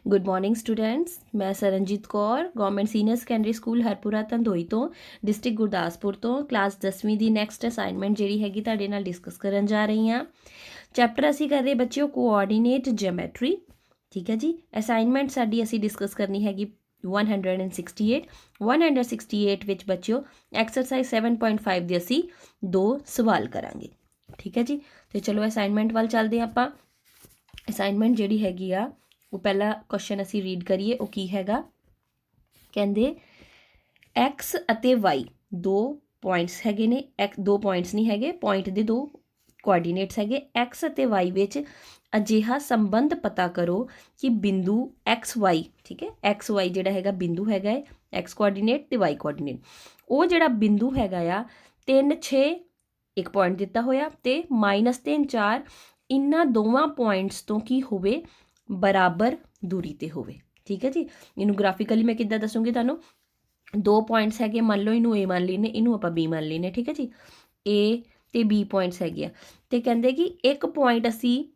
Good morning students, मैं Saranjit Kaur government senior secondary school Harpura Dhandoi तो district Gurdaspur तो क्लास 10वीं की नैक्सट असाइनमेंट जी हैगी तुहाडे नाल डिस्कस करन जा रही हाँ। चैप्टर असी कर रहे बच्चों कोआर्डीनेट जियोमैट्री। ठीक है जी। असाइनमेंट साडी असी डिस्कस करनी हैगी 168 विच बच्चों एक्सरसाइज 7.5 दे असी 2 सवाल करांगे। ठीक है जी। तो चलो असाइनमेंट वाल चलते आपां। असाइनमेंट जिहड़ी हैगी आ वो पहला क्वेश्चन असी रीड करिए। वो की हैगा, कहंदे एक्स अते वाई दो पॉइंट्स हैगे ने। दो पॉइंट्स नहीं हैगे, पॉइंट दे दो कोआर्डीनेट्स हैगे। एक्स अते वाई विच अजिहा संबंध पता करो कि बिंदु एक्स वाई, ठीक है, एक्स वाई जिहड़ा हैगा बिंदु हैगा है एक्स कोआर्डीनेट ते वाई कोआर्डीनेट। वो जिहड़ा बिंदु हैगा आ 3 6 एक पॉइंट दिता होया ते -3 4 इन्हां दोवां पॉइंट्स तो की होवे बराबर दूरी ते होवे। ठीक है जी। इनू ग्राफिकली मैं किद्दां दसूँगी तुहानूं। दो पॉइंट्स हैगे, मान लो इनू ए मान लेने, इनू आपां बी मान लेने। ठीक है जी। ए ते बी पॉइंट्स हैगे आ ते कहंदे कि एक पॉइंट असी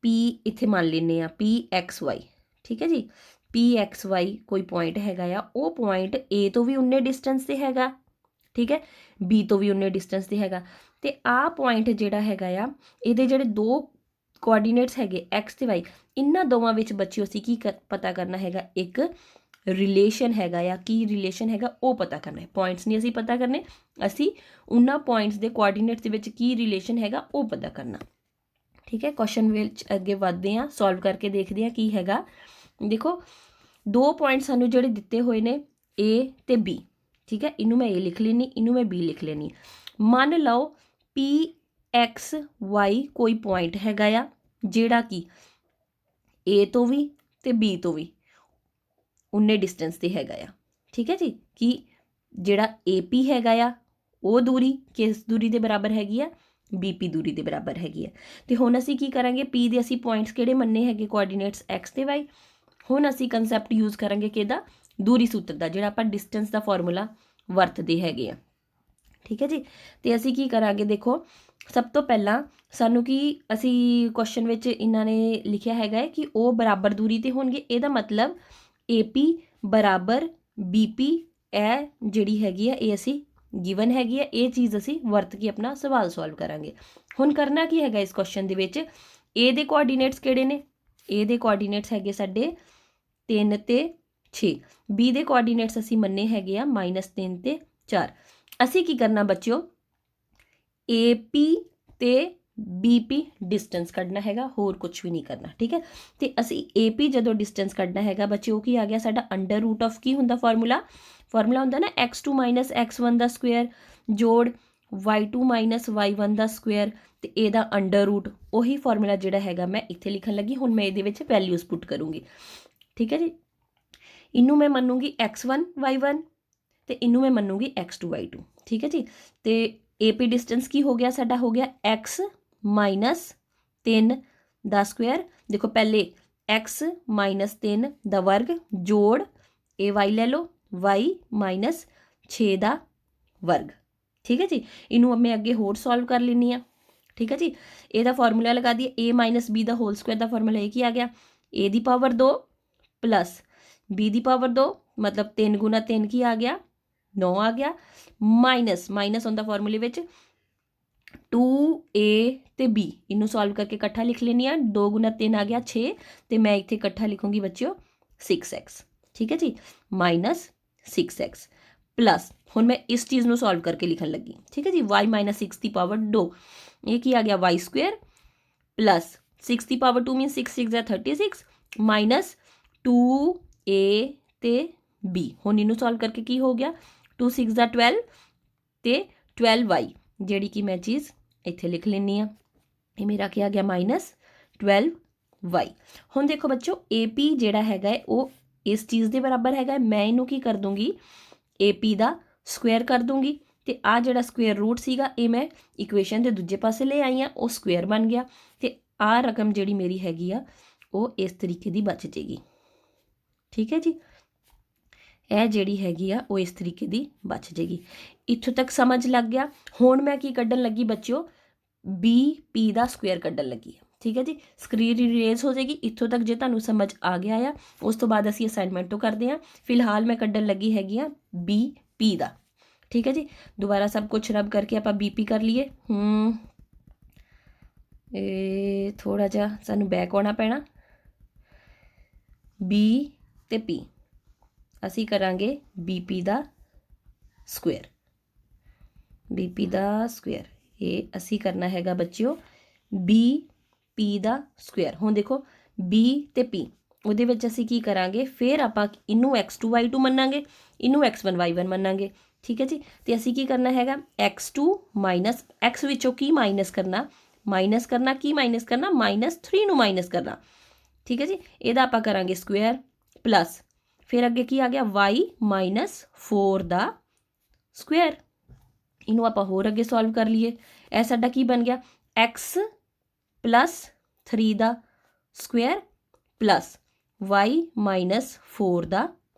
पी इत्थे मान लेने आ, पी एक्स वाई। ठीक है जी। पी एक्स वाई कोई पॉइंट हैगा आ, वो पॉइंट ए तो भी उन्ने डिस्टेंस ते हैगा, ठीक है, बी तो भी उन्ने डिस्टेंस ते हैगा ते आ पॉइंट जिहड़ा हैगा आ इहदे जिहड़े दो कोआर्डीनेट्स हैगे एक्स ते वाई, इन्हां दोवां विच बच्चों असीं की पता करना हैगा, एक रिलेशन हैगा या की रिलेशन हैगा वो पता करना है। पॉइंट्स नहीं असीं पता करने, असीं उन्हां पॉइंट्स दे कोआर्डीनेट्स दे विच की रिलेशन हैगा वो पता करना। ठीक है। क्वेश्चन विच अगे वधदे हां, सॉल्व करके देखदे हां की हैगा। देखो दो पॉइंट सानूं जिहड़े दित्ते होए ने ए ते बी, ठीक है, इनू मैं ए लिख लेनी, इनू मैं बी लिख लेनी। मान लो पी एक्स वाई कोई पॉइंट हैगा आ जिहड़ा कि ए तो भी ते बी तो भी उन्ने डिस्टेंस ते हैगा आ। ठीक है जी। कि जिहड़ा ए पी हैगा आ वो दूरी किस दूरी के बराबर हैगी आ, बी पी दूरी के बराबर हैगी आ। तो हुण असीं की करांगे, पी दे असीं पॉइंट्स किहड़े मन्ने हैगे कोआर्डीनेट्स एक्स ते वाई। हुण असीं कंसैप्ट यूज़ करांगे किहदा, दूरी सूत्र दा, जिहड़ा आपां डिस्टेंस दा फॉर्मूला वरतदे हैगे आ। ठीक है जी। तो असीं की करांगे, देखो सब तो पहला सानू कि असी क्वेश्चन विच इन्हां ने लिखिया हैगा है कि वो बराबर दूरी ते होणगे। इहदा मतलब ए पी बराबर बी पी ए जिहड़ी हैगी आ ये असी गिवन हैगी है, ये चीज़ असी वरत के अपना सवाल सॉल्व करांगे। हुण करना की हैगा इस क्वेश्चन दे विच, ए दे कोआर्डीनेट्स किहड़े ने, ए दे कोआर्डीनेट्स हैगे साडे 3 ते 6, बी दे कोआर्डीनेट्स असी मन्ने हैगे आ -3 ते 4। असी की करना बच्चों, ए पी ते बी पी डिस्टेंस कढ़ना हैगा, होर कुछ भी नहीं करना। ठीक है। तो असी ए पी जदों डिस्टेंस कढ़ना हैगा बच्चों, वो की आ गया साडा अंडर रूट ऑफ की हुंदा फॉर्मूला हुंदा ना x2 - x1 दा स्क्वेयर जोड़ y2 - y1 दा स्क्वेयर ते एदा अंडर रूट। उही फॉर्मूला जिहड़ा हैगा मैं इत्थे लिखन लगी। हुण मैं इहदे विच वैल्यूज़ पुट करूँगी। ठीक है जी। इनू मैं मन्नूंगी x1 y1 ते इनू मैं मन्नूंगी x2 y2। ठीक है जी। तो ए पी डिस्टेंस की हो गया साडा, हो गया x -3 दा स्क्वेयर। देखो पहले x -3 दा वर्ग जोड़ ए वाई ले लो y -6 दा वर्ग। ठीक है जी। इनू मैं अगे होर सॉल्व कर लेनी आ। ठीक है जी। एदा फॉर्मूला लगा दिए, ए माइनस बी दा होल स्क्वायर दा फॉर्मूला एक ही आ गया, ए दी पावर 2 प्लस बी दी पावर 2 मतलब 3 गुना 3 की आ गया 9 आ गया, माइनस होंदा फॉर्मूले विच 2a ते b, इनू सॉल्व करके इकट्ठा लिख लेनी आ। 2 गुना 3 आ गया 6 ते मैं इत्थे इकट्ठा लिखूंगी बच्चों 6x। ठीक है जी। -6x प्लस हुण मैं इस चीज़ नू सॉल्व करके लिखन लगी। ठीक है जी। y -6 की पावर 2, ये की आ गया वाई स्क्वेयर प्लस 6 की पावर 2 मीन 6 6 36 माइनस 2a ते b। हुण इनू सॉल्व करके की हो गया 2 6 12 ते 12y, जिहड़ी कि मैं चीज़ इत्थे लिख लेनी आ। ये मेरा क्या आ गया -12y। हुण देखो बच्चों ए पी जिहड़ा हैगा है वो इस चीज़ के बराबर हैगा है। मैं इनू की कर दूँगी, ए पी दा स्क्वेयर कर दूँगी ते आ जिहड़ा स्क्वेयर रूट सीगा ये मैं इक्वेशन के दूजे पासे ले आई हाँ, वो स्क्वेयर बन गया ते आ रकम जिहड़ी मेरी हैगी आ वो इस तरीके की बच जाएगी। ठीक है जी। यह जिहड़ी हैगी आ वो इस तरीके की बच जाएगी। इत्थों तक समझ लग गया। हुण मैं की कड्ढन लगी बच्चों, बी पी दा स्क्वेयर कड्ढन लगी। ठीक है जी। स्क्रीन इरेज हो जाएगी इत्थों तक, जे तुहानूं समझ आ गया आ। उस तो बाद असी असाइनमेंट तो करते हैं। फिलहाल मैं कड्डन लगी हैगी आ BP का, ठीक है जी। दोबारा सब कुछ रब करके आप BP कर लीए। थोड़ा जा सानू बैक आना पैना। B ते P असी करांगे BP दा स्क्वेयर, BP दा स्क्वेयर ये असी करना हैगा बच्चिओ BP दा स्क्वेयर। हुण देखो B ते P ਉਹਦੇ ਵਿੱਚ ਅਸੀਂ ਕੀ ਕਰਾਂਗੇ, ਫਿਰ ਆਪਾਂ ਇਹਨੂੰ x2 y2 ਮੰਨਾਂਗੇ, ਇਹਨੂੰ x1 y1 ਮੰਨਾਂਗੇ, ਠੀਕ ਹੈ ਜੀ। ਤੇ ਅਸੀਂ ਕੀ ਕਰਨਾ ਹੈਗਾ, x2 ਮਾਈਨਸ x ਵਿੱਚੋਂ ਕੀ ਮਾਈਨਸ ਕਰਨਾ ਕੀ ਮਾਈਨਸ ਕਰਨਾ -3 ਨੂੰ ਮਾਈਨਸ ਕਰਨਾ, ਠੀਕ ਹੈ ਜੀ। ਇਹਦਾ ਆਪਾਂ ਕਰਾਂਗੇ ਸਕੁਏਅਰ ਪਲੱਸ ਫਿਰ ਅੱਗੇ ਕੀ ਆ ਗਿਆ y -4 ਦਾ ਸਕੁਏਅਰ। ਇਹਨੂੰ ਆਪਾਂ ਹੋਰ ਅੱਗੇ ਸੋਲਵ ਕਰ ਲਈਏ। ਇਹ ਸਾਡਾ ਕੀ ਬਣ ਗਿਆ x + 3 ਦਾ ਸਕੁਏਅਰ ਪਲੱਸ y -4 ਦਾ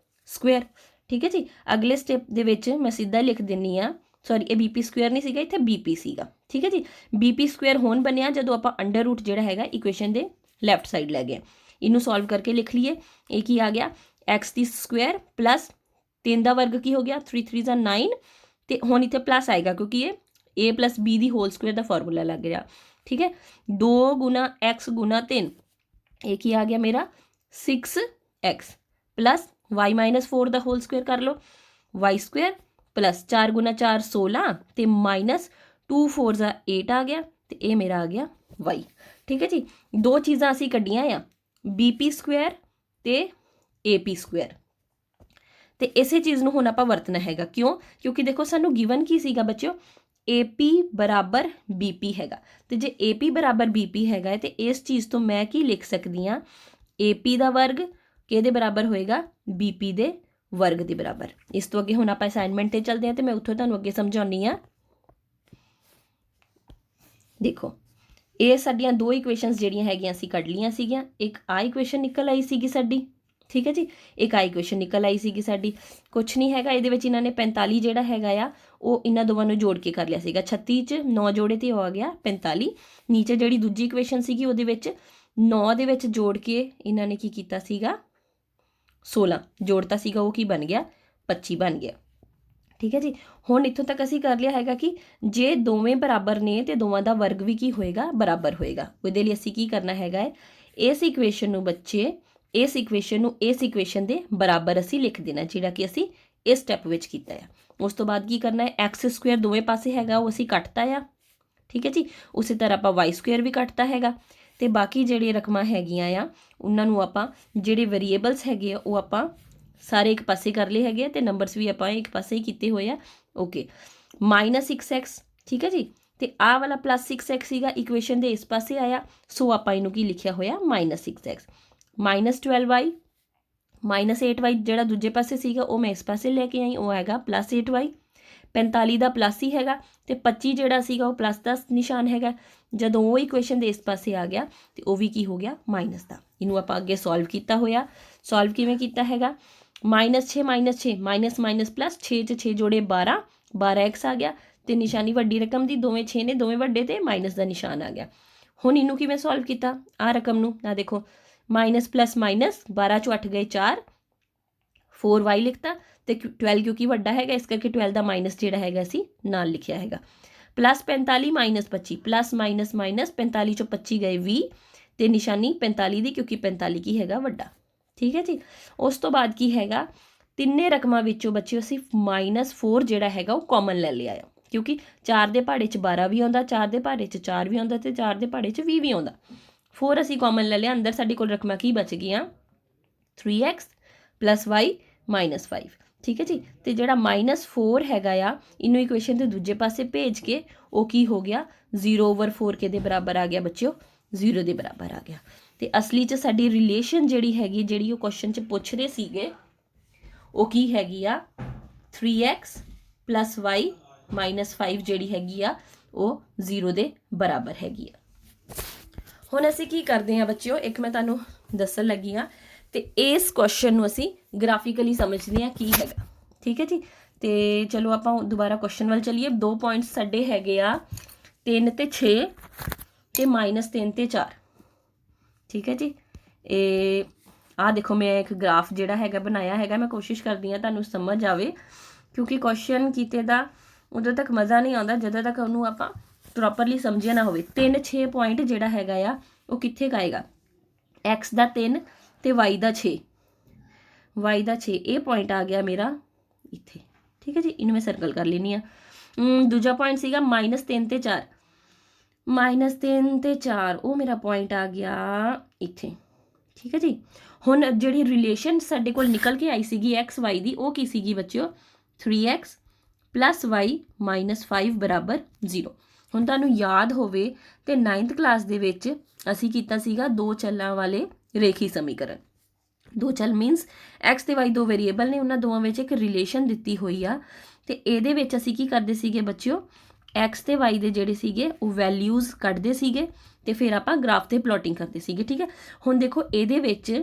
ਸਕੁਏਅਰ, ਠੀਕ ਹੈ ਜੀ। ਅਗਲੇ ਸਟੈਪ ਦੇ ਵਿੱਚ ਮੈਂ ਸਿੱਧਾ ਲਿਖ ਦਿੰਨੀ ਆ, ਸੌਰੀ ਇਹ BP ਸਕੁਏਅਰ ਨਹੀਂ ਸੀਗਾ, ਇੱਥੇ BP ਸੀਗਾ, ਠੀਕ ਹੈ ਜੀ। BP ਸਕੁਏਅਰ ਹੁਣ ਬਣਿਆ ਜਦੋਂ ਆਪਾਂ ਅੰਡਰ ਰੂਟ ਜਿਹੜਾ ਹੈਗਾ ਇਕੁਏਸ਼ਨ ਦੇ ਲੈਫਟ ਸਾਈਡ ਲੈ ਗਏ। ਇਹਨੂੰ ਸੋਲਵ ਕਰਕੇ ਲਿਖ ਲਈਏ। ਇਹ ਕੀ ਆ ਗਿਆ x ਦੀ ਸਕੁਏਅਰ ਪਲੱਸ 3 ਦਾ ਵਰਗ ਕੀ ਹੋ ਗਿਆ 3 3 = 9 ਤੇ ਹੁਣ ਇੱਥੇ ਪਲੱਸ ਆਏਗਾ ਕਿਉਂਕਿ ਇਹ a + b the hole square the formula ਲੱਗ ਰਿਹਾ, ਠੀਕ ਹੈ। 2 × x × 3 ਇਹ ਕੀ ਆ ਗਿਆ ਮੇਰਾ 6x ਪਲੱਸ y -4 ਦਾ ਹੋਲ ਸਕੁਏਅਰ ਕਰ ਲਓ y ਸਕੁਏਅਰ ਪਲੱਸ 4 × 4 16 ਤੇ -2 4 = 8 ਆ ਗਿਆ ਤੇ ਇਹ ਮੇਰਾ ਆ ਗਿਆ y, ਠੀਕ ਹੈ ਜੀ। ਦੋ ਚੀਜ਼ਾਂ ਅਸੀਂ ਕੱਢੀਆਂ ਆ BP ਸਕੁਏਅਰ ਤੇ AP ਸਕੁਏਅਰ ਤੇ ਇਸੇ ਚੀਜ਼ ਨੂੰ ਹੁਣ ਆਪਾਂ ਵਰਤਣਾ ਹੈਗਾ। ਕਿਉਂ? ਕਿਉਂਕਿ ਦੇਖੋ ਸਾਨੂੰ ਗਿਵਨ ਕੀ ਸੀਗਾ ਬੱਚਿਓ AP = BP ਹੈਗਾ ਤੇ ਜੇ AP = BP ਹੈਗਾ ਤੇ ਇਸ ਚੀਜ਼ ਤੋਂ ਮੈਂ ਕੀ ਲਿਖ ਸਕਦੀ ਹਾਂ AP ਦਾ ਵਰਗ ਕਿਹਦੇ ਬਰਾਬਰ ਹੋਏਗਾ BP ਦੇ ਵਰਗ ਦੇ ਬਰਾਬਰ। ਇਸ ਤੋਂ ਅੱਗੇ ਹੁਣ ਆਪਾਂ ਅਸਾਈਨਮੈਂਟ ਤੇ ਚੱਲਦੇ ਹਾਂ ਤੇ ਮੈਂ ਉੱਥੋਂ ਤੁਹਾਨੂੰ ਅੱਗੇ ਸਮਝਾਉਣੀ ਆ। ਦੇਖੋ ਇਹ ਸਾਡੀਆਂ ਦੋ ਇਕੁਏਸ਼ਨਸ ਜਿਹੜੀਆਂ ਹੈਗੀਆਂ ਅਸੀਂ ਕੱਢ ਲੀਆਂ ਸੀਗੀਆਂ। ਇੱਕ ਆ ਇਕੁਏਸ਼ਨ ਨਿਕਲ ਆਈ ਸੀਗੀ ਸਾਡੀ, ਠੀਕ ਹੈ ਜੀ। ਇੱਕ ਆ ਇਕੁਏਸ਼ਨ ਨਿਕਲ ਆਈ ਸੀਗੀ ਸਾਡੀ। ਕੁਛ ਨਹੀਂ ਹੈਗਾ ਇਹਦੇ ਵਿੱਚ ਇਹਨਾਂ ਨੇ 45 ਜਿਹੜਾ ਹੈਗਾ ਆ ਉਹ ਇਹਨਾਂ ਦੋਵਾਂ ਨੂੰ ਜੋੜ ਕੇ ਕਰ ਲਿਆ ਸੀਗਾ। 36 'ਚ 9 ਜੋੜੇ ਤੇ ਉਹ ਆ ਗਿਆ 45। ਨੀਚੇ ਜਿਹੜੀ ਦੂਜੀ ਇਕੁਏਸ਼ਨ ਸੀਗੀ ਉਹਦੇ ਵਿੱਚ 9 ਦੇ ਵਿੱਚ ਜੋੜ ਕੇ ਇਹਨਾਂ ਨੇ ਕੀ ਕੀਤਾ ਸੀਗਾ 16 ਜੋੜਤਾ ਸੀਗਾ, ਉਹ ਕੀ ਬਣ ਗਿਆ 25 ਬਣ ਗਿਆ, ਠੀਕ ਹੈ ਜੀ। ਹੁਣ ਇੱਥੋਂ ਤੱਕ ਅਸੀਂ ਕਰ ਲਿਆ ਹੈਗਾ ਕਿ ਜੇ ਦੋਵੇਂ ਬਰਾਬਰ ਨੇ ਤੇ ਦੋਵਾਂ ਦਾ ਵਰਗ ਵੀ ਕੀ ਹੋਏਗਾ ਬਰਾਬਰ ਹੋਏਗਾ। ਉਹਦੇ ਲਈ ਅਸੀਂ ਕੀ ਕਰਨਾ ਹੈਗਾ ਹੈ ਇਸ ਇਕੁਏਸ਼ਨ ਨੂੰ ਬੱਚੇ ਇਸ ਇਕੁਏਸ਼ਨ ਨੂੰ ਇਸ ਇਕੁਏਸ਼ਨ ਦੇ ਬਰਾਬਰ ਅਸੀਂ ਲਿਖ ਦੇਣਾ, ਜਿਹੜਾ ਕਿ ਅਸੀਂ ਇਸ ਸਟੈਪ ਵਿੱਚ ਕੀਤਾ ਆ। ਉਸ ਤੋਂ ਬਾਅਦ ਕੀ ਕਰਨਾ ਹੈ x ਸਕੁਏਅਰ ਦੋਵੇਂ ਪਾਸੇ ਹੈਗਾ ਉਹ ਅਸੀਂ ਕੱਟਤਾ ਆ, ਠੀਕ ਹੈ ਜੀ। ਉਸੇ ਤਰ੍ਹਾਂ ਆਪਾਂ y ਸਕੁਏਅਰ ਵੀ ਕੱਟਤਾ ਹੈਗਾ ਤੇ ਬਾਕੀ ਜਿਹੜੇ ਰਕਮਾਂ ਹੈਗੀਆਂ ਆ ਉਹਨਾਂ ਨੂੰ ਆਪਾਂ ਜਿਹੜੇ ਵੇਰੀਏਬਲਸ ਹੈਗੇ ਆ ਉਹ ਆਪਾਂ ਸਾਰੇ ਇੱਕ ਪਾਸੇ ਕਰ ਲਏ ਹੈਗੇ ਤੇ ਨੰਬਰਸ ਵੀ ਆਪਾਂ ਇੱਕ ਪਾਸੇ ਹੀ ਕੀਤੇ ਹੋਏ ਆ। ਓਕੇ -6x, ਠੀਕ ਹੈ ਜੀ। ਤੇ ਆਹ ਵਾਲਾ +6x ਸੀਗਾ ਇਕੁਏਸ਼ਨ ਦੇ ਇਸ ਪਾਸੇ ਆਇਆ, ਸੋ ਆਪਾਂ ਇਹਨੂੰ ਕੀ ਲਿਖਿਆ ਹੋਇਆ -6x -12y -8y ਜਿਹੜਾ ਦੂਜੇ ਪਾਸੇ ਸੀਗਾ ਉਹ ਮੈਂ ਇਸ ਪਾਸੇ ਲੈ ਕੇ ਆਈ, ਉਹ ਹੈਗਾ +8y। 45 ਦਾ ਪਲੱਸ ਹੀ ਹੈਗਾ ਤੇ 25 ਜਿਹੜਾ ਸੀਗਾ ਉਹ ਪਲੱਸ ਦਾ ਨਿਸ਼ਾਨ ਹੈਗਾ। ਜਦੋਂ ਉਹ ਇਕੁਏਸ਼ਨ ਦੇ ਇਸ ਪਾਸੇ ਆ ਗਿਆ ਤੇ ਉਹ ਵੀ ਕੀ ਹੋ ਗਿਆ ਮਾਈਨਸ ਦਾ। ਇਹਨੂੰ ਆਪਾਂ ਅੱਗੇ ਸੋਲਵ ਕੀਤਾ ਹੋਇਆ। ਸੋਲਵ ਕਿਵੇਂ ਕੀਤਾ ਹੈਗਾ -6 -6 ਮਾਈਨਸ ਪਲੱਸ 6 'ਚ 6 ਜੋੜੇ 12x ਆ ਗਿਆ ਤੇ ਨਿਸ਼ਾਨੀ ਵੱਡੀ ਰਕਮ ਦੀ ਦੋਵੇਂ 6 ਨੇ ਦੋਵੇਂ ਵੱਡੇ ਤੇ ਮਾਈਨਸ ਦਾ ਨਿਸ਼ਾਨ ਆ ਗਿਆ। ਹੁਣ ਇਹਨੂੰ ਕਿਵੇਂ ਸੋਲਵ ਕੀਤਾ ਆ ਰਕਮ ਨੂੰ ਨਾ ਦੇਖੋ ਮਾਈਨਸ ਪਲੱਸ ਮਾਈਨਸ 12 ਚੋਂ 8 ਗਏ 4 4y ਲਿਖਤਾ ਤੇ 12 ਕਿਉਂਕਿ ਵੱਡਾ ਹੈਗਾ ਇਸ ਕਰਕੇ 12 ਦਾ ਮਾਈਨਸ ਜਿਹੜਾ ਹੈਗਾ ਅਸੀਂ ਨਾਲ ਲਿਖਿਆ ਹੈਗਾ। ਪਲੱਸ 45 -25 ਪਲੱਸ ਮਾਈਨਸ 45 ਚੋਂ 25 ਗਏ 20 ਤੇ ਨਿਸ਼ਾਨੀ 45 ਦੀ ਕਿਉਂਕਿ 45 ਕੀ ਹੈਗਾ ਵੱਡਾ, ਠੀਕ ਹੈ ਜੀ। ਉਸ ਤੋਂ ਬਾਅਦ ਕੀ ਹੈਗਾ ਤਿੰਨੇ ਰਕਮਾਂ ਵਿੱਚੋਂ ਬੱਚਿਓ ਅਸੀਂ -4 ਜਿਹੜਾ ਹੈਗਾ ਉਹ ਕਾਮਨ ਲੈ ਲਿਆ ਆ ਕਿਉਂਕਿ 4 ਦੇ ਪਹਾੜੇ 'ਚ 12 ਵੀ ਆਉਂਦਾ, 4 ਦੇ ਪਹਾੜੇ 'ਚ 4 ਵੀ ਆਉਂਦਾ ਤੇ 4 ਦੇ ਪਹਾੜੇ 'ਚ 20 ਵੀ ਆਉਂਦਾ। 4 ਅਸੀਂ ਕਾਮਨ ਲੈ ਲਿਆ। ਅੰਦਰ ਸਾਡੇ ਕੋਲ ਰਕਮਾਂ ਕੀ ਬਚ ਗਈਆਂ 3x + y -5, ਠੀਕ ਹੈ ਜੀ। ਤੇ ਜਿਹੜਾ -4 ਹੈਗਾ ਆ ਇਹਨੂੰ ਇਕੁਏਸ਼ਨ ਦੇ ਦੂਜੇ ਪਾਸੇ ਭੇਜ ਕੇ ਉਹ ਕੀ ਹੋ ਗਿਆ 0/4 ਕਿਹਦੇ ਬਰਾਬਰ ਆ ਗਿਆ ਬੱਚਿਓ 0 ਦੇ ਬਰਾਬਰ ਆ ਗਿਆ। ਤੇ ਅਸਲੀ 'ਚ ਸਾਡੀ ਰਿਲੇਸ਼ਨ ਜਿਹੜੀ ਹੈਗੀ ਜਿਹੜੀ ਉਹ ਕੁਐਸਚਨ 'ਚ ਪੁੱਛ ਰਹੇ ਸੀਗੇ ਉਹ ਕੀ ਹੈਗੀ ਆ 3x + y -5 ਜਿਹੜੀ ਹੈਗੀ ਆ ਉਹ 0 ਦੇ ਬਰਾਬਰ ਹੈਗੀ ਆ। ਹੁਣ ਅਸੀਂ ਕੀ ਕਰਦੇ ਹਾਂ ਬੱਚਿਓ ਇੱਕ ਮੈਂ ਤੁਹਾਨੂੰ ਦੱਸਣ ਲੱਗੀ ਹਾਂ ਤੇ ਇਸ ਕੁਐਸਚਨ ਨੂੰ ਅਸੀਂ ਗ੍ਰਾਫਿਕਲੀ ਸਮਝਦੇ ਹਾਂ ਕੀ ਹੈਗਾ, ਠੀਕ ਹੈ ਜੀ। ਤੇ ਚਲੋ ਆਪਾਂ ਦੁਬਾਰਾ ਕੁਐਸਚਨ ਵੱਲ ਚੱਲੀਏ। 2 ਪੁਆਇੰਟਸ ਸਾਡੇ ਹੈਗੇ ਆ 3 ਤੇ 6 ਤੇ -3 ਤੇ 4, ठीक है जी। ਇਹ ਆ ਦੇਖੋ ਮੈਂ ਇੱਕ ਗ੍ਰਾਫ ਜਿਹੜਾ ਹੈਗਾ ਬਣਾਇਆ ਹੈਗਾ, ਮੈਂ ਕੋਸ਼ਿਸ਼ ਕਰਦੀ ਹਾਂ ਤੁਹਾਨੂੰ ਸਮਝ ਆਵੇ, ਕਿਉਂਕਿ ਕੁਐਸਚਨ ਕੀਤੇ ਦਾ ਉਦੋਂ ਤੱਕ ਮਜ਼ਾ ਨਹੀਂ ਆਉਂਦਾ ਜਦੋਂ ਤੱਕ ਉਹਨੂੰ ਆਪਾਂ ਪ੍ਰੋਪਰਲੀ ਸਮਝਿਆ ਨਾ ਹੋਵੇ। 3-6 ਪੁਆਇੰਟ ਜਿਹੜਾ ਹੈਗਾ ਆ ਉਹ ਕਿੱਥੇ ਕਾਏਗਾ, x ਦਾ 3 ਤੇ y ਦਾ 6, y ਦਾ 6 ਇਹ ਪੁਆਇੰਟ ਆ ਗਿਆ ਮੇਰਾ ਇੱਥੇ। ਠੀਕ ਹੈ ਜੀ, ਇਹਨੂੰ ਮੈਂ ਸਰਕਲ ਕਰ ਲੈਣੀ ਆ। ਦੂਜਾ ਪੁਆਇੰਟ ਸੀਗਾ -3 ਤੇ 4, -3 ਤੇ 4 ਉਹ ਮੇਰਾ ਪੁਆਇੰਟ ਆ ਗਿਆ ਇੱਥੇ। ਠੀਕ ਹੈ ਜੀ, ਹੁਣ ਜਿਹੜੀ ਰਿਲੇਸ਼ਨ ਸਾਡੇ ਕੋਲ ਨਿਕਲ ਕੇ ਆਈ ਸੀਗੀ ਐਕਸ ਵਾਈ ਦੀ, ਉਹ ਕੀ ਸੀਗੀ ਬੱਚਿਓ, 3x + y - 5 = 0। ਹੁਣ ਤੁਹਾਨੂੰ ਯਾਦ ਹੋਵੇ ਤੇ 9th ਕਲਾਸ ਦੇ ਵਿੱਚ ਅਸੀਂ ਕੀਤਾ ਸੀਗਾ ਦੋ ਚੱਲਾਂ ਵਾਲੇ ਰੇਖੀ ਸਮੀਕਰਨ। ਦੋ ਚੱਲ ਮੀਨਸ x ਤੇ y ਦੋ ਵੇਰੀਏਬਲ ਨੇ, ਉਹਨਾਂ ਦੋਵਾਂ ਵਿੱਚ ਇੱਕ ਰਿਲੇਸ਼ਨ ਦਿੱਤੀ ਹੋਈ ਆ, ਤੇ ਇਹਦੇ ਵਿੱਚ ਅਸੀਂ ਕੀ ਕਰਦੇ ਸੀਗੇ ਬੱਚਿਓ, x ਤੇ y ਦੇ ਜਿਹੜੇ ਸੀਗੇ ਉਹ ਵੈਲਿਊਜ਼ ਕੱਢਦੇ ਸੀਗੇ ਤੇ ਫਿਰ ਆਪਾਂ ਗ੍ਰਾਫ ਤੇ ਪਲੋਟਿੰਗ ਕਰਦੇ ਸੀਗੇ। ਠੀਕ ਹੈ, ਹੁਣ ਦੇਖੋ ਇਹਦੇ ਵਿੱਚ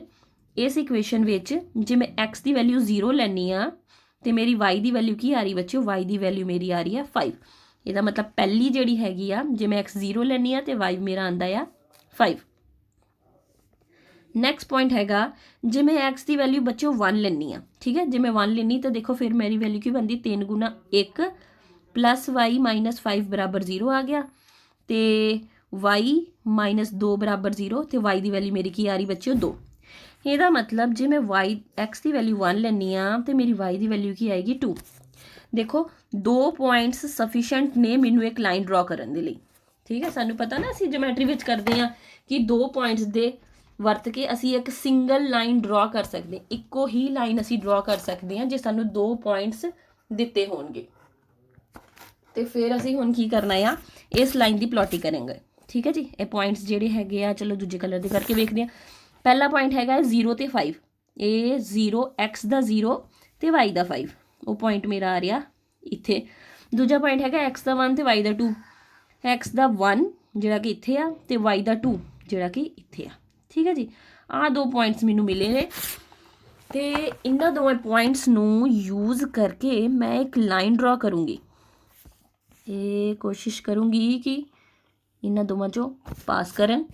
ਇਸ ਇਕੁਏਸ਼ਨ ਵਿੱਚ ਜੇ ਮੈਂ x ਦੀ ਵੈਲਿਊ 0 ਲੈਣੀ ਆ ਤੇ ਮੇਰੀ y ਦੀ ਵੈਲਿਊ ਕੀ ਆ ਰਹੀ ਬੱਚਿਓ, y ਦੀ ਵੈਲਿਊ ਮੇਰੀ ਆ ਰਹੀ ਆ 5। ਇਹਦਾ ਮਤਲਬ ਪਹਿਲੀ ਜਿਹੜੀ ਹੈਗੀ ਆ, ਜੇ ਮੈਂ x 0 ਲੈਣੀ ਆ ਤੇ y ਮੇਰਾ ਆਂਦਾ ਆ 5। ਨੈਕਸਟ ਪੁਆਇੰਟ ਹੈਗਾ, ਜੇ ਮੈਂ x ਦੀ ਵੈਲਿਊ ਬੱਚਿਓ 1 ਲੈਣੀ ਆ, ਠੀਕ ਹੈ, ਜੇ ਮੈਂ 1 ਲੈਣੀ ਤਾਂ ਦੇਖੋ ਫਿਰ ਮੇਰੀ ਵੈਲਿਊ ਕੀ ਬਣਦੀ, 3 × 1 + y - 5 = 0 ਆ ਗਿਆ, ਤੇ y - 2 = 0, ਤੇ y ਦੀ ਵੈਲਿਊ ਮੇਰੀ ਕੀ ਆ ਰਹੀ ਬੱਚਿਓ 2। ਇਹਦਾ ਮਤਲਬ ਜੇ ਮੈਂ x ਦੀ ਵੈਲਿਊ 1 ਲੈਣੀ ਆ ਤੇ ਮੇਰੀ y ਦੀ ਵੈਲਿਊ ਕੀ ਆਏਗੀ 2। ਦੇਖੋ 2 ਪੁਆਇੰਟਸ ਸਫੀਸ਼ੀਐਂਟ ਨੇ ਮੈਨੂੰ ਇੱਕ ਲਾਈਨ ਡਰਾ ਕਰਨ ਦੇ ਲਈ। ਠੀਕ ਹੈ, ਸਾਨੂੰ ਪਤਾ ਨਾ ਅਸੀਂ ਜਿਓਮੈਟਰੀ ਵਿੱਚ ਕਰਦੇ ਆ ਕਿ 2 ਪੁਆਇੰਟਸ ਦੇ ਵਰਤ ਕੇ ਅਸੀਂ ਇੱਕ ਸਿੰਗਲ ਲਾਈਨ ਡਰਾ ਕਰ ਸਕਦੇ, ਇੱਕੋ ਹੀ ਲਾਈਨ ਅਸੀਂ ਡਰਾ ਕਰ ਸਕਦੇ ਹਾਂ ਜੇ ਸਾਨੂੰ 2 ਪੁਆਇੰਟਸ ਦਿੱਤੇ ਹੋਣਗੇ। ਤੇ ਫਿਰ ਅਸੀਂ ਹੁਣ ਕੀ ਕਰਨਾ ਆ, ਇਸ ਲਾਈਨ ਦੀ ਪਲੋਟਿੰਗ ਕਰਾਂਗੇ। ਠੀਕ ਹੈ ਜੀ, ਇਹ ਪੁਆਇੰਟਸ ਜਿਹੜੇ ਹੈਗੇ ਆ, ਚਲੋ ਦੂਜੇ ਕਲਰ ਦੇ ਕਰਕੇ ਵੇਖਦੇ ਹਾਂ। ਪਹਿਲਾ ਪੁਆਇੰਟ ਹੈਗਾ 0 ਤੇ 5, ਇਹ 0 x ਦਾ 0 ਤੇ y ਦਾ 5, ਉਹ ਪੁਆਇੰਟ ਮੇਰਾ ਆ ਰਿਹਾ ਇੱਥੇ। ਦੂਜਾ ਪੁਆਇੰਟ ਹੈਗਾ x ਦਾ 1 ਤੇ y ਦਾ 2, x ਦਾ 1 ਜਿਹੜਾ ਕਿ ਇੱਥੇ ਆ ਤੇ y ਦਾ 2 ਜਿਹੜਾ ਕਿ ਇੱਥੇ ਆ। ਠੀਕ ਹੈ ਜੀ, ਆਹ 2 ਪੁਆਇੰਟਸ ਮੈਨੂੰ ਮਿਲੇ ਨੇ, ਤੇ ਇਹਨਾਂ ਦੋਵੇਂ ਪੁਆਇੰਟਸ ਨੂੰ ਯੂਜ਼ ਕਰਕੇ ਮੈਂ ਇੱਕ ਲਾਈਨ ਡਰਾ ਕਰੂੰਗੀ। ਇਹ ਕੋਸ਼ਿਸ਼ ਕਰੂੰਗੀ ਕਿ ਇਹਨਾਂ ਦੋਵਾਂ ਚੋਂ ਪਾਸ ਕਰਨ।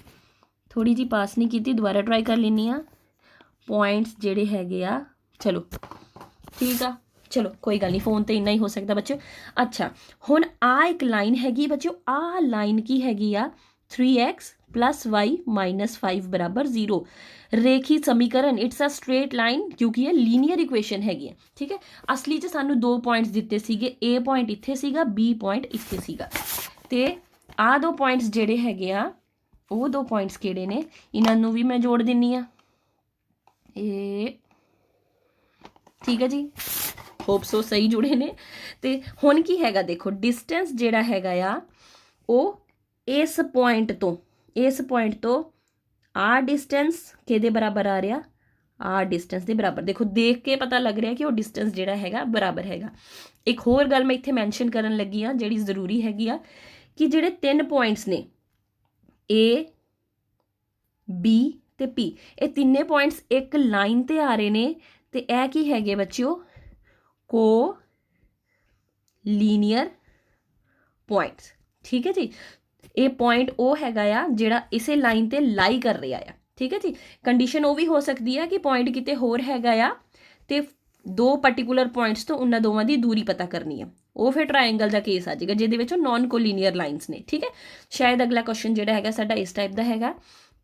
ਥੋੜੀ ਜੀ ਪਾਸ ਨਹੀਂ ਕੀਤੀ, ਦੁਬਾਰਾ ਟਰਾਈ ਕਰ ਲੈਣੀ ਆ। ਪੁਆਇੰਟਸ ਜਿਹੜੇ ਹੈਗੇ ਆ, ਚਲੋ ਠੀਕ ਆ, ਚਲੋ ਕੋਈ ਗੱਲ ਨਹੀਂ, ਫੋਨ ਤੇ ਇੰਨਾ ਹੀ ਹੋ ਸਕਦਾ ਬੱਚਿਓ। ਅੱਛਾ, ਹੁਣ ਆ ਇੱਕ ਲਾਈਨ ਹੈਗੀ ਬੱਚਿਓ, ਆਹ ਲਾਈਨ ਕੀ ਹੈਗੀ ਆ, 3x + y - 5 = 0 ਰੇਖੀ ਸਮੀਕਰਨ। ਇਟਸ ਅ ਸਟ੍ਰੇਟ ਲਾਈਨ, ਕਿਉਂਕਿ ਇਹ ਲੀਨੀਅਰ ਇਕੁਏਸ਼ਨ ਹੈਗੀ ਹੈ। ਠੀਕ ਹੈ, ਅਸਲੀ 'ਚ ਸਾਨੂੰ 2 ਪੁਆਇੰਟਸ ਦਿੱਤੇ ਸੀਗੇ, A ਪੁਆਇੰਟ ਇੱਥੇ ਸੀਗਾ, B ਪੁਆਇੰਟ ਇੱਥੇ ਸੀਗਾ, ਤੇ ਆਹ 2 ਪੁਆਇੰਟਸ ਜਿਹੜੇ ਹੈਗੇ ਆ, ਉਹ 2 ਪੁਆਇੰਟਸ ਕਿਹੜੇ ਨੇ, ਇਹਨਾਂ ਨੂੰ ਵੀ ਮੈਂ ਜੋੜ ਦਿੰਨੀ ਆ। ਇਹ ਠੀਕ ਹੈ ਜੀ, ਹੋਪ ਸੋ ਸਹੀ ਜੁੜੇ ਨੇ। ਤੇ ਹੁਣ ਕੀ ਹੈਗਾ ਦੇਖੋ, ਡਿਸਟੈਂਸ ਜਿਹੜਾ ਹੈਗਾ ਆ ਉਹ ਇਸ ਪੁਆਇੰਟ ਤੋਂ ਆਹ ਡਿਸਟੈਂਸ ਕਿਹਦੇ ਬਰਾਬਰ ਆ ਰਿਹਾ, ਆਹ ਡਿਸਟੈਂਸ ਦੇ ਬਰਾਬਰ। ਦੇਖੋ ਦੇਖ ਕੇ ਪਤਾ ਲੱਗ ਰਿਹਾ ਕਿ ਉਹ ਡਿਸਟੈਂਸ ਜਿਹੜਾ ਹੈਗਾ ਬਰਾਬਰ ਹੈਗਾ। ਇੱਕ ਹੋਰ ਗੱਲ ਮੈਂ ਇੱਥੇ ਮੈਂਸ਼ਨ ਕਰਨ ਲੱਗੀ ਆ ਜਿਹੜੀ ਜ਼ਰੂਰੀ ਹੈਗੀ ਆ, ਕਿ ਜਿਹੜੇ 3 ਪੁਆਇੰਟਸ ਨੇ A, B ਤੇ P, ਇਹ ਤਿੰਨੇ ਪੁਆਇੰਟਸ ਇੱਕ ਲਾਈਨ ਤੇ ਆ ਰਹੇ ਨੇ, ਤੇ ਇਹ ਕੀ ਹੈਗੇ ਬੱਚਿਓ, ਕੋ ਲੀਨੀਅਰ ਪੁਆਇੰਟਸ। ਠੀਕ ਹੈ ਜੀ, ਇਹ ਪੁਆਇੰਟ ਉਹ ਹੈਗਾ ਆ ਜਿਹੜਾ ਇਸੇ ਲਾਈਨ ਤੇ ਲਾਈ ਕਰ ਰਿਹਾ ਆ। ਠੀਕ ਹੈ ਜੀ, ਕੰਡੀਸ਼ਨ ਉਹ ਵੀ ਹੋ ਸਕਦੀ ਆ ਕਿ ਪੁਆਇੰਟ ਕਿਤੇ ਹੋਰ ਹੈਗਾ ਆ ਤੇ 2 ਪਾਰਟਿਕੂਲਰ ਪੁਆਇੰਟਸ ਤੋਂ ਉਹਨਾਂ ਦੋਵਾਂ ਦੀ ਦੂਰੀ ਪਤਾ ਕਰਨੀ ਆ, ਉਹ ਫਿਰ ਟਰਾਇੰਗਲ ਦਾ ਕੇਸ ਆ ਜਾਏਗਾ ਜਿਹਦੇ ਵਿੱਚ ਨਾਨ ਕੋਲੀਨੀਅਰ ਲਾਈਨਸ ਨੇ। ਠੀਕ ਹੈ, ਸ਼ਾਇਦ ਅਗਲਾ ਕੁਐਸਚਨ ਜਿਹੜਾ ਹੈਗਾ ਸਾਡਾ ਇਸ ਟਾਈਪ ਦਾ ਹੈਗਾ,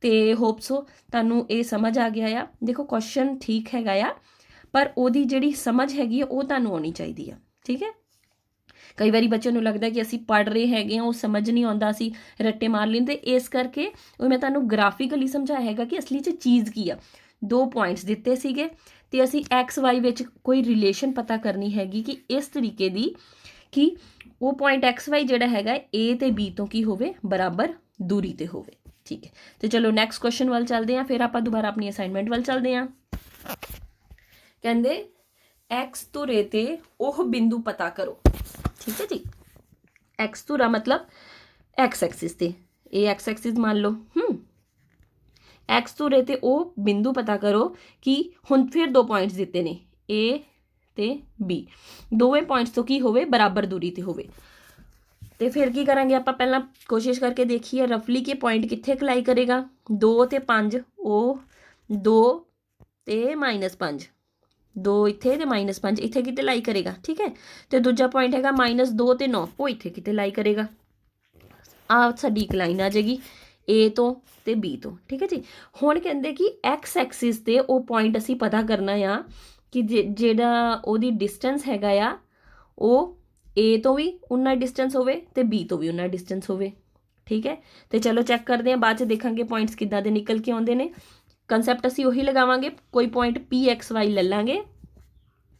ਤੇ ਹੋਪ ਸੋ ਤੁਹਾਨੂੰ ਇਹ ਸਮਝ ਆ ਗਿਆ ਆ। ਦੇਖੋ ਕੁਐਸਚਨ ਠੀਕ ਹੈਗਾ ਆ, ਪਰ ਉਹਦੀ ਜਿਹੜੀ ਸਮਝ ਹੈਗੀ ਆ ਉਹ ਤੁਹਾਨੂੰ ਆਉਣੀ ਚਾਹੀਦੀ ਆ। ਠੀਕ ਹੈ, ਕਈ ਵਾਰੀ ਬੱਚਿਆਂ ਨੂੰ ਲੱਗਦਾ ਕਿ ਅਸੀਂ ਪੜ੍ਹ ਰਹੇ ਹੈਗੇ ਹਾਂ, ਉਹ ਸਮਝ ਨਹੀਂ ਆਉਂਦਾ, ਅਸੀਂ ਰੱਟੇ ਮਾਰ ਲੈਂਦੇ। ਇਸ ਕਰਕੇ ਉਹ ਮੈਂ ਤੁਹਾਨੂੰ ਗ੍ਰਾਫਿਕਲੀ ਸਮਝਾਇਆ ਹੈਗਾ ਕਿ ਅਸਲੀ 'ਚ ਚੀਜ਼ ਕੀ ਆ। 2 ਪੁਆਇੰਟਸ ਦਿੱਤੇ ਸੀਗੇ ਤੇ ਅਸੀਂ XY ਵਿੱਚ ਕੋਈ ਰਿਲੇਸ਼ਨ ਪਤਾ ਕਰਨੀ ਹੈਗੀ ਕਿ ਇਸ ਤਰੀਕੇ ਦੀ ਕਿ ਉਹ ਪੁਆਇੰਟ XY ਜਿਹੜਾ ਹੈਗਾ A ਤੇ B ਤੋਂ ਕੀ ਹੋਵੇ, ਬਰਾਬਰ ਦੂਰੀ ਤੇ ਹੋਵੇ। ਠੀਕ ਹੈ, ਤੇ ਚਲੋ ਨੈਕਸਟ ਕੁਐਸਚਨ ਵੱਲ ਚੱਲਦੇ ਹਾਂ, ਫਿਰ ਆਪਾਂ ਦੁਬਾਰਾ ਆਪਣੀ ਅਸਾਈਨਮੈਂਟ ਵੱਲ ਚੱਲਦੇ ਹਾਂ। ਕਹਿੰਦੇ x ਧੁਰੇ ਤੇ ਉਹ ਬਿੰਦੂ ਪਤਾ ਕਰੋ। ਠੀਕ ਹੈ ਜੀ, x ਧੁਰਾ ਮਤਲਬ x ਐਕਸਿਸ ਤੇ, ਇਹ x ਐਕਸਿਸ ਮੰਨ ਲਓ। x ਧੁਰੇ ਤੇ ਉਹ ਬਿੰਦੂ ਪਤਾ ਕਰੋ ਕਿ ਹੁਣ ਫਿਰ 2 ਪੁਆਇੰਟਸ ਦਿੱਤੇ ਨੇ A ਤੇ B, ਦੋਵੇਂ ਪੁਆਇੰਟਸ ਤੋਂ ਕੀ ਹੋਵੇ, ਬਰਾਬਰ ਦੂਰੀ ਤੇ ਹੋਵੇ। तो फिर की करांगे आप पहला कोशिश करके देखिए रफली कि पॉइंट कित्थे लाई करेगा 2 ते 5 वो 2 ते -5 2 इत्थे ते -5 इत्थे किते लाई करेगा ठीक है। तो दूजा पॉइंट हैगा -2 ते 9 वो इत्थे किते लाई करेगा। आ साडी एक लाइन आ जाएगी ए तो ते बी तो ठीक है जी। हुण कहंदे कि एक्स एक्सिस ते वो पॉइंट असी पता करना आ कि जेड़ा ओदी डिस्टेंस हैगा आ वो ए तो भी उन्ना डिस्टेंस होवे ते बी तो भी उन्ना डिस्टेंस होवे ठीक है। तो चलो चैक करते हैं बाद च देखांगे पॉइंट्स किद्दां दे निकल के आउंदे ने। कंसैप्ट असी उही लगावांगे कोई पॉइंट पी एक्स वाई ले लांगे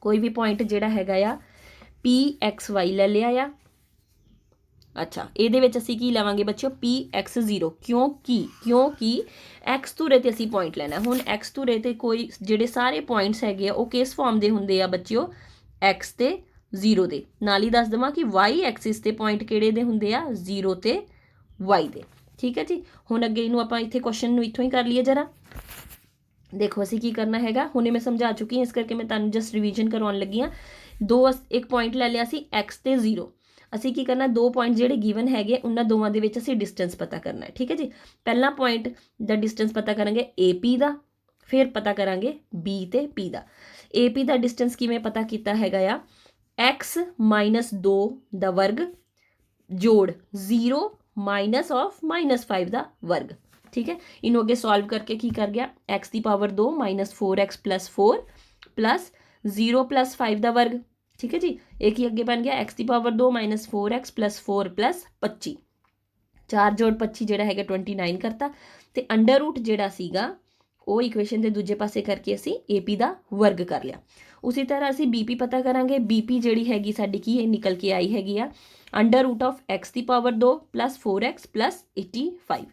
कोई भी पॉइंट जेड़ा हैगा आ पी एक्स वाई ले लिया आ। अच्छा ये असी की लवांगे बच्चों पी एक्स 0 क्योंकि एक्स धुरे ते असी पॉइंट लेना हुण एक्स धुरे ते कोई जेडे सारे पॉइंट्स हैगे आ वो किस फॉर्म दे हुंदे आ बच्चों एक्स ते 0 दे नाल ही दस देवां कि वाई एक्सिस ते पॉइंट किहड़े दे हुंदे आ 0 ते वाई दे ठीक है जी। हुण अगे इनू आपां इत्थे क्वेश्चन नू इत्थों ही कर लईए जरा देखो असी की करना हैगा हुणे मैं समझा चुकी हूँ इस करके मैं तुहानूं जस्ट रिवीजन करवाउण लगी हाँ। दो एक पॉइंट ले लिया सी एक्स ते 0 असी की करना दो पॉइंट जेडे गिवन हैगे उन्होंने दोवां दे विच असी डिस्टेंस पता करना है ठीक है जी। पहला पॉइंट दा डिस्टेंस पता करांगे ए पी दा फिर पता करांगे बी ते पी दा। ए पी दा डिस्टेंस किवें पता कीता हैगा आ एक्स -2 दा वर्ग जोड़ 0 -5 दा वर्ग ठीक है। इनू अगे सॉल्व करके की कर गया एक्स की पावर 2 -4x + 4 प्लस 0 + 5 दा वर्ग ठीक है जी। एक ही अगे बन गया एक्स की पावर 2 -4x + 4 + 25 4 जोड़ 25 जोड़ा है 29 करता तो अंडर रूट जोड़ा सीगा वो इक्वेशन के दूजे पासे करके असी ए पी का वर्ग कर लिया। उसी तरह असी बी पी पता करांगे बी पी जी हैगी साडी की निकल के आई हैगी आ अंडर रूट ऑफ एक्स की पावर 2 + 4x + 85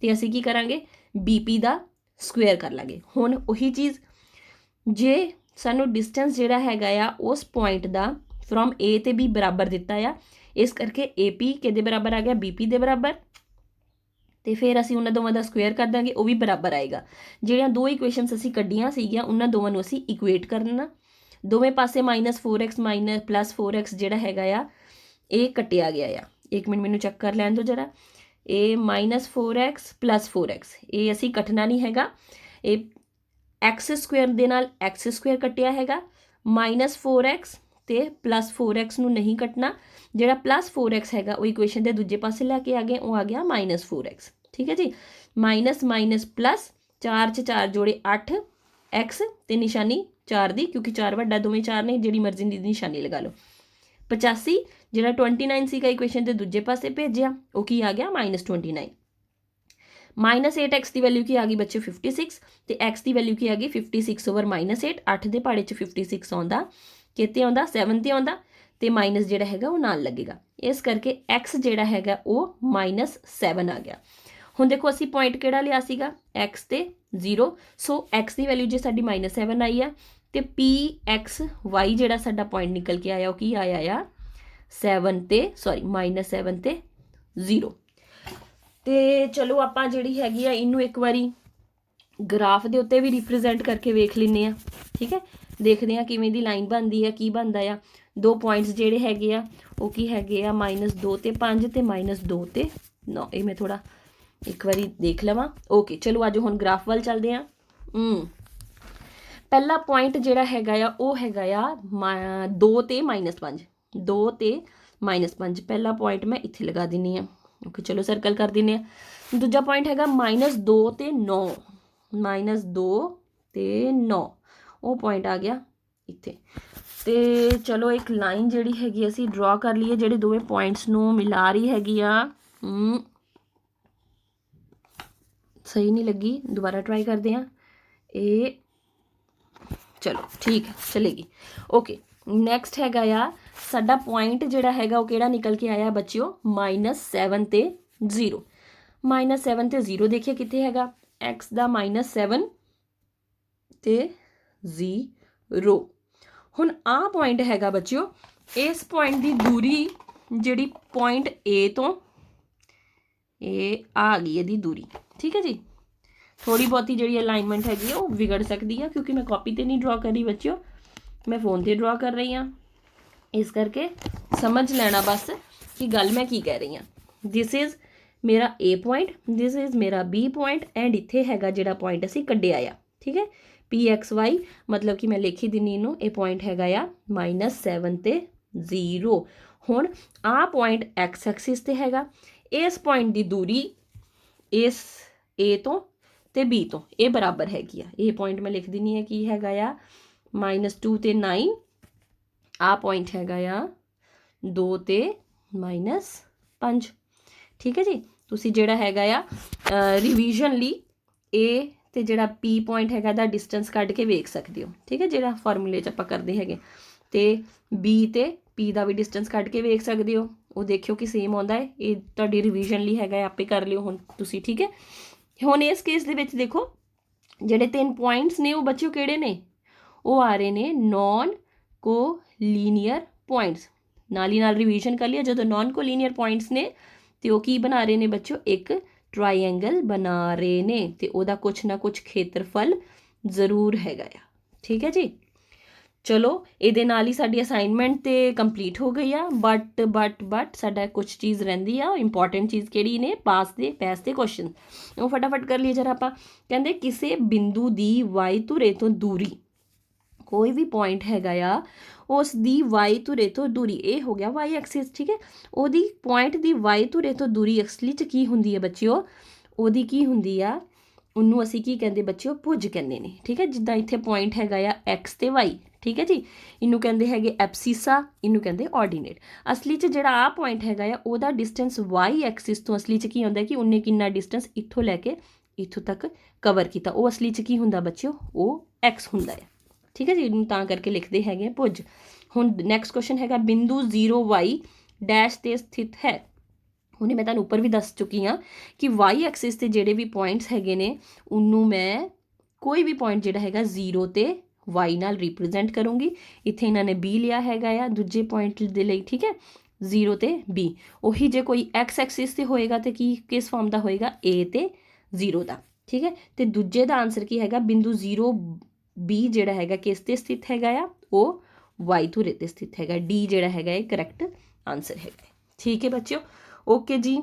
तो असी की करांगे बी पी का स्क्वेयर कर लांगे। हुण उही चीज़ जे सानू डिस्टेंस जिहड़ा हैगा आ उस पॉइंट का फ्रॉम ए ते बी बराबर दिता आ इस करके ए पी किहदे बराबर आ गया बी पी दे बराबर तो फिर असी उन्होंने दोवां का स्क्वेयर कर देंगे वो भी बराबर आएगा। जिहड़ियां दो इक्वेशनस असी कड्डियां सीगियां उन्हां दोवां नूं असी इक्वेट करना दोवें पासे -4x + 4x जिहड़ा हैगा आ ये कटिया गया आ। एक मिनट मैनूं चेक कर लैण दो जरा ये -4x + 4x ये असी कटना नहीं हैगा ये एक्स स्क्वेयर दे नाल एक्स स्क्वेयर कटिया हैगा -4x ते +4x नूं नहीं कटना जिहड़ा +4x हैगा वो इक्वेशन के दूजे पासे लैके आ गए वो आ गया -4x ठीक है जी। माइनस माइनस प्लस 4 च 4 जोड़े 8 x ते निशानी 4 दी क्योंकि 4 वड्डा दोवें 4 ने जिहड़ी मर्जी दी निशानी लगा लो 85 जिहड़ा 29 सीगा इक्वेशन के दूजे पासे भेजिया वो की आ गया -29 -8x की वैल्यू की आ गई बच्चे 56 तो x की वैल्यू की आ गई 56/-8 8 के पहाड़े 56 आउंदा किते आउंदा 7 ते आउंदा तो माइनस जिहड़ा हैगा वो नाल लगेगा इस करके x जिहड़ा हैगा वो -7 आ गया। हुण देखो असी पॉइंट किहड़ा लिया सीगा x ते 0 सो x की वैल्यू जे साडी -7 आई आ तो PXY जिहड़ा साडा पॉइंट निकल के आया वो की आया आ 7 ते सॉरी -7 ते 0। तो चलो आपां जिहड़ी हैगी आ इनू एक बारी ग्राफ के उत्ते भी रिप्रजेंट करके वेख लैंदे आ ठीक है। देखते हैं किवें दी लाइन बनती है की बनता है दो पॉइंट्स जिहड़े हैगे आ वो की हैगे आ -2 ते 5 ते -2 ते 9 ये मैं थोड़ा एक बारी देख लवां ओके चलो अज हुण ग्राफ वाल चलते हैं। पहला पॉइंट जिहड़ा हैगा आ वो हैगा आ 2 ते -5 2 ते -5 पहला पॉइंट मैं इत्थे लगा दिनी आ ओके चलो सर्कल कर दिने आ। दूजा पॉइंट हैगा -2 ते 9 -2 ते 9 वो पॉइंट आ गया इत्थे तो चलो एक लाइन जिहड़ी हैगी असी ड्रॉ कर लीए जिहड़े दोवें पॉइंट्स नूं मिला रही हैगी आ सही नहीं लगी दोबारा ट्राई करते हैं ये चलो ठीक है चलेगी ओके। नैक्सट हैगा आ साडा पॉइंट जिहड़ा हैगा वो किहड़ा निकल के आया बच्चिओ -7 ते 0 -7 ते 0 देखिए कित्थे हैगा x दा -7 ते 0 हुण आ पॉइंट हैगा बच्चिओ इस पॉइंट की दूरी जिहड़ी पॉइंट A तो ये आ गई इहदी दूरी ठीक है जी। थोड़ी बहुती जिहड़ी अलाइनमेंट हैगी वो बिगड़ सकती है क्योंकि मैं कॉपी ते नहीं ड्रॉ कर रही बच्चिओ मैं फ़ोन ते ड्रॉ कर रही हाँ इस करके समझ लेना बस कि गल मैं की कह रही हाँ। दिस इज़ मेरा ए पॉइंट, दिस इज़ मेरा बी पॉइंट एंड इत्थे हैगा जिहड़ा पॉइंट असीं कड्ढिआ आ, ठीक है। PXY मतलब कि मैं लिख ही दिंदी इनू, ये पॉइंट हैगा आ -7 ते 0। हुण आ पॉइंट एक्स एक्सिस ते हैगा, इस पॉइंट की दूरी इस ए तो ते बी तो ये बराबर हैगी आ। ये पॉइंट मैं लिख दिनी है कि हैगा आ -2 ते 9, आ पॉइंट हैगा आ 2 ते -5, ठीक है जी। तुसी जिहड़ा हैगा आ रिवीजन लई ए ते जिहड़ा पी पॉइंट हैगा दा डिस्टेंस कढ के वेख सकदे हो, ठीक है। जिहड़ा फार्मूले च आपां करदे हैगे ते बी ते पी दा भी डिस्टेंस कढ के वेख सकदे हो, वो देखियो कि सेम आउंदा है। ये तुहाडी रिवीजन लई हैगा, आपे कर लियो हुण तुसी, ठीक है। हुण इस केस दे विच देखो जिहड़े 3 पॉइंट्स ने वो बच्चों किहड़े ने, वो आ रहे ने नॉन को लीनियर पॉइंट्स। नाल ही नाल रिवीजन कर लिया, जो नॉन को लीनियर पॉइंट्स ने तो की बना रहे ने बच्चों, एक ट्राइएंगल बना रहे ने, तो ਉਹਦਾ कुछ ना कुछ खेत्रफल जरूर हैगा आ, ठीक है जी। चलो ਇਹਦੇ ਨਾਲ ही साडी असाइनमेंट तो कंप्लीट हो गई आ, बट साडा कुछ चीज़ रहिंदी आ, इंपॉर्टेंट चीज़ किहड़ी ने, पैस दे क्वेश्चन वो फटाफट कर लिए जरा। आपां कहंदे किसी बिंदु दी वाई धुरे तो दूरी, कोई भी पॉइंट हैगा आ उस दी वाई धुरे तो दूरी, ये हो गया वाई एक्सिस, ठीक है। ओदी पॉइंट दी वाई धुरे तो दूरी असली च की हुंदी है बच्चिओ, ओदी की हुंदी आ, उन्नू असी की कहंदे बच्चिओ भुज कहंदे ने, ठीक है। जिद्दां इत्थे पॉइंट हैगा आ एक्स ते वाई, ठीक है जी, इनू कहंदे हैगे एब्सिसा, इनू कहंदे ऑर्डिनेट। असली च जिहड़ा आ पॉइंट हैगा आ ओदा डिस्टेंस वाई एक्सिस तो असली च की हुंदा कि उन्ने किन्ना डिस्टेंस इत्थों लैके इत्थों तक कवर किया, वो असली च की हुंदा बच्चिओ, वो एक्स हुंदा है, ठीक है जी। इनू तां करके लिखते हैगे भुज। हुण नैक्सट क्वेश्चन हैगा बिंदु 0 वाई डैश ते स्थित है। हुणे मैं तुहानूं उपर भी दस चुकी हाँ कि वाई एक्सिस ते जिहड़े भी पॉइंट्स हैगे ने उन्नू मैं कोई भी पॉइंट जिहड़ा हैगा 0 ते वाई नाल रिप्रजेंट करूँगी। इत्थे इन्हां ने बी लिया हैगा आ दूजे पॉइंट दे लई, ठीक है, 0 ते बी। उही जे कोई एक्स एक्सिस ते होएगा तो की किस फॉर्म का होएगा, ए ते 0 का, ठीक है। तो दूजे का आंसर की हैगा बिंदु 0 बी जिहड़ा हैगा किस ते स्थित हैगा आ, वो वाई धुरे ते स्थित हैगा। डी जिहड़ा हैगा ये करैक्ट आंसर हैगा, ठीक है बच्चों। ओके जी।